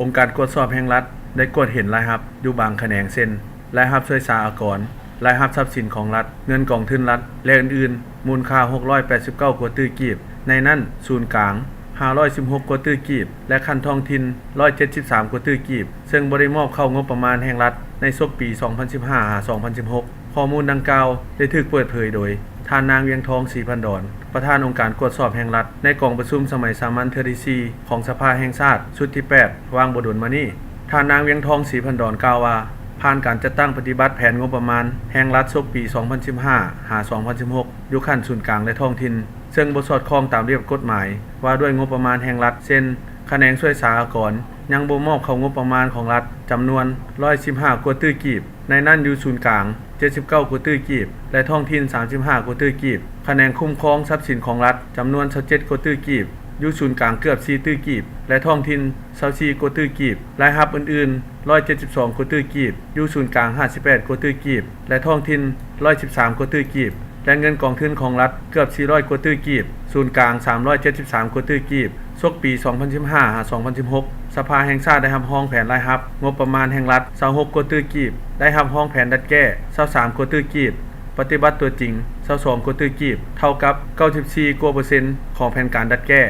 องค์การกวดสอบแห่งรัฐได้กวดเห็นรายรับอยู่บางแขนงเช่นรายรับช่วยสหกรณ์รายรับทรัพย์สินของรัฐเงินกองทุนรัฐและอื่นๆมูลค่า689กว่าตื้อกีบในนั้นศูนย์กลาง516กว่าตื้อกีบและคันท้องถิ่น173กว่าตื้อกีบซึ่งบ่ได้มอบเข้างบประมาณแห่งรัฐในศกปี2015-2016ข้อมูลดังกล่าวได้ถูกเปิดเผยโดยท่านนางเวียงทองศรีพันดรประธานองค์การกวดสอบแห่งรัฐในกองประชุมสมัยสามัญเทื่อที่4ของสภาแห่งชาติชุดที่8วางบ่ดลมานี้ท่านนางเวียงทองศรีพันดรกล่าวว่าผ่านการจัดตั้งปฏิบัติแผนงบประมาณแห่งรัฐศกปี2015-2016อยู่ขั้นศูนย์กลางและท้องถิ่นซึ่งบ่สอดคล้องตามระเบียบกฎหมายว่าด้วยงบประมาณแห่งรัฐเช่นคะแนนช่วยสหกรณ์ยังบ่มอบเข้างบประมาณของรัฐจำนวน115กว่าตื้อกีบในนั้นอยู่ศูนย์กลาง79กว่าตื้อกีบและท้องถิ่น35กว่าตื้อกีบคะแนนคุ้มครองทรัพย์สินของรัฐจำนวน27กว่าตื้อกีบอยู่ศูนย์กลางเกือบ4ตื้อกีบและท้องถิ่น24กว่าตื้อกีบรายรับอื่นๆ172กว่าตื้อกีบอยู่ศูนย์กลาง58กว่าตื้อกีบและท้องถิ่น113กว่าตื้อกีบและเงินกองทุนของรัฐเกือบ400กว่าตื้อกีบศูนย์กลาง373กว่าตื้อกีบศกปี2015-2016สภาแห่งชาติได้รับห้องแผนรายรับงบประมาณแห่งรัฐ26กว่าตื้อกีบได้รับห้องแผนดัดแก้23กว่าตื้อกีบปฏิบัติตัวจริง22กว่าตื้อกีบเท่ากับ94%ของแผนการดัดแก้